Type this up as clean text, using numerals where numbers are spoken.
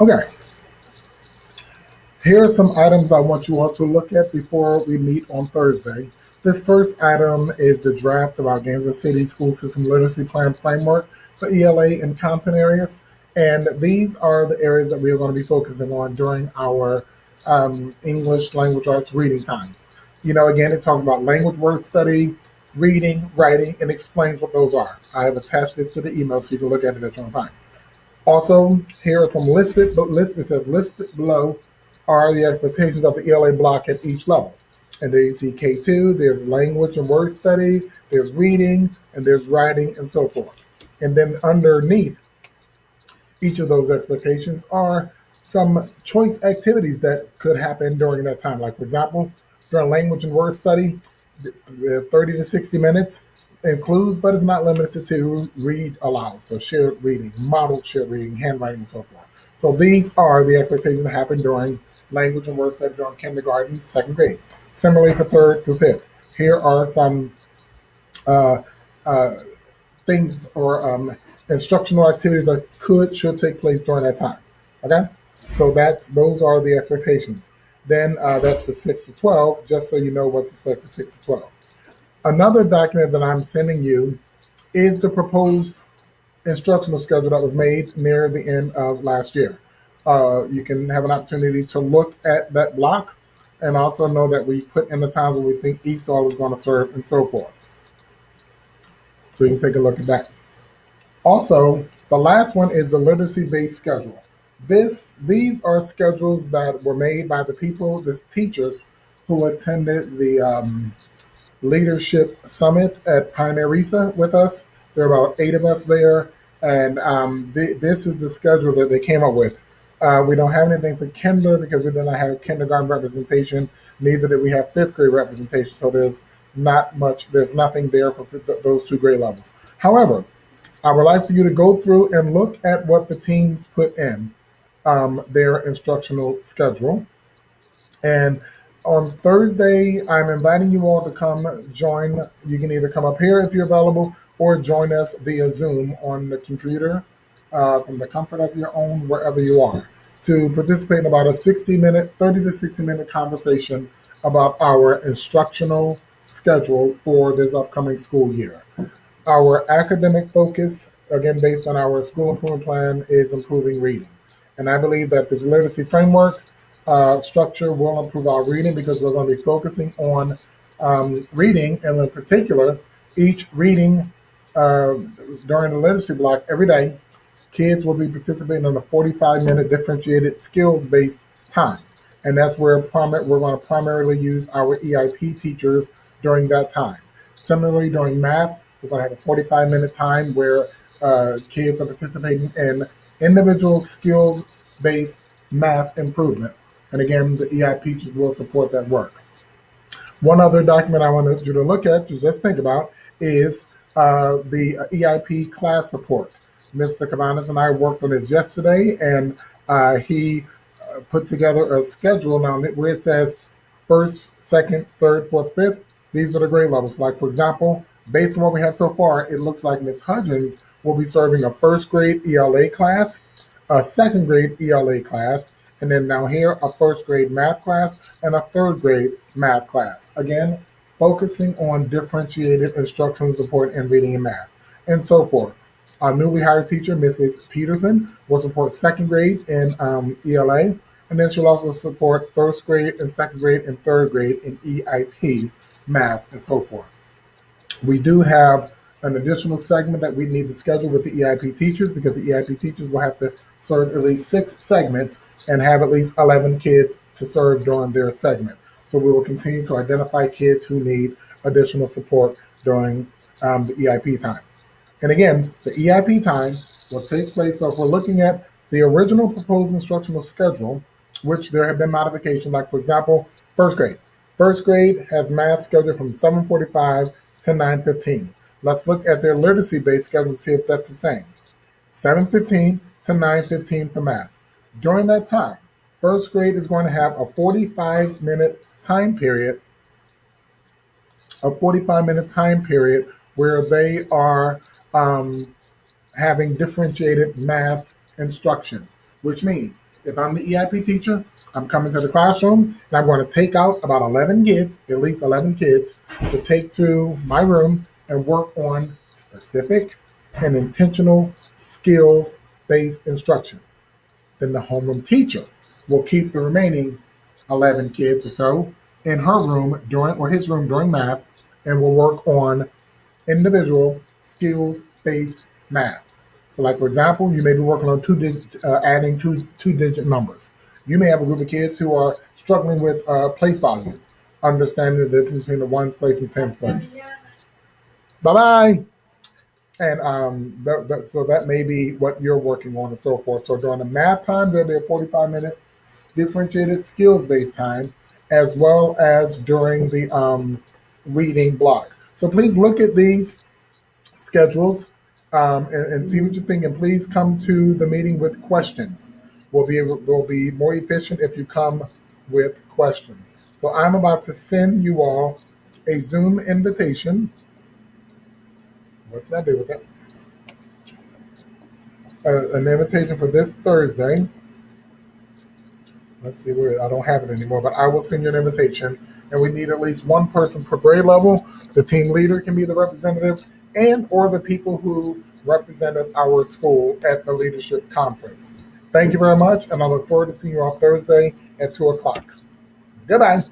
Okay, here are some items I want you all to look at before we meet on Thursday. This first item is the draft of our Kansas City School System Literacy Plan Framework for ELA and content areas. And these are the areas that we are going to be focusing on during our English language arts reading time. Again, it talks about language word study, reading, writing, and explains what those are. I have attached this to the email so you can look at it at your own time. Also, here are some listed, but it says listed below are the expectations of the ELA block at each level. And there you see K2, there's language and word study, there's reading, and there's writing, and so forth. And then underneath each of those expectations are some choice activities that could happen during that time. Like, for example, during language and word study, 30 to 60 minutes includes, but is not limited to, read aloud. So shared reading, modeled shared reading, handwriting, and so forth. So these are the expectations that happen during language and word study during kindergarten, second grade. Similarly for third through fifth. Here are some uh, uh, things or instructional activities that should take place during that time. Okay, so those are the expectations. Then that's for 6 to 12, just so you know what's expected for 6 to 12. Another document that I'm sending you is the proposed instructional schedule that was made near the end of last year. You can have an opportunity to look at that block and also know that we put in the times where we think ESOL is going to serve and so forth. So you can take a look at that. Also, the last one is the literacy-based schedule. These are schedules that were made by the teachers who attended the Leadership Summit at Pioneer RISA with us. There are about 8 of us there, and this is the schedule that they came up with. We don't have anything for kinder because we did not have kindergarten representation. Neither did we have fifth grade representation. So there's nothing there for those 2 grade levels. However, I would like for you to go through and look at what the teams put in their instructional schedule. And on Thursday, I'm inviting you all to come join. You can either come up here if you're available or join us via Zoom on the computer from the comfort of your own, wherever you are, to participate in about a 30 to 60 minute conversation about our instructional schedule for this upcoming school year. Our academic focus, again, based on our school improvement plan, is improving reading. And I believe that this literacy framework structure will improve our reading because we're going to be focusing on reading, and in particular, each reading during the literacy block every day, kids will be participating in a 45-minute differentiated skills-based time. And that's where we're going to primarily use our EIP teachers during that time. Similarly, during math, we're going to have a 45-minute time where kids are participating in individual skills-based math improvement. And again, the EIP teachers will support that work. One other document I wanted you to look at, to just think about, is the EIP class support. Mr. Cabanas and I worked on this yesterday, and he put together a schedule now where it says first, second, third, fourth, fifth. These are the grade levels. Like, for example, based on what we have so far, it looks like Ms. Hudgens will be serving a first grade ELA class, a second grade ELA class, and then now here, a first grade math class and a third grade math class. Again, focusing on differentiated instructional support in reading and math, and so forth. Our newly hired teacher, Mrs. Peterson, will support second grade in ELA, and then she'll also support first grade and second grade and third grade in EIP, math, and so forth. We do have an additional segment that we need to schedule with the EIP teachers because the EIP teachers will have to serve at least 6 segments and have at least 11 kids to serve during their segment. So we will continue to identify kids who need additional support during the EIP time. And again, the EIP time will take place. So if we're looking at the original proposed instructional schedule, which there have been modifications, like, for example, first grade. First grade has math scheduled from 7:45 to 9:15. Let's look at their literacy-based schedule and see if that's the same. 7:15 to 9:15 for math. During that time, first grade is going to have a 45-minute time period, where they are having differentiated math instruction, which means If I'm the EIP teacher, I'm coming to the classroom and I'm going to take out about 11 kids, at least 11 kids, to take to my room and work on specific and intentional skills based instruction. Then the homeroom teacher will keep the remaining 11 kids or so in her room during or his room during math and will work on individual skills based math. So, like for example, you may be working on adding two-digit numbers. You may have a group of kids who are struggling with place value, understanding the difference between the ones place and tens place. Bye bye. And so that may be what you're working on and so forth. So during the math time, there'll be a 45-minute differentiated skills based time, as well as during the reading block. So please look at these schedules and see what you think. And please come to the meeting with questions. We'll be more efficient if you come with questions. So I'm about to send you all a Zoom invitation. What did I do with that? An invitation for this Thursday. Let's see where I don't have it anymore, but I will send you an invitation. And we need at least one person per grade level. The team leader can be the representative, and or the people who represented our school at the leadership conference. Thank you very much, and I look forward to seeing you on Thursday at 2 o'clock. Goodbye.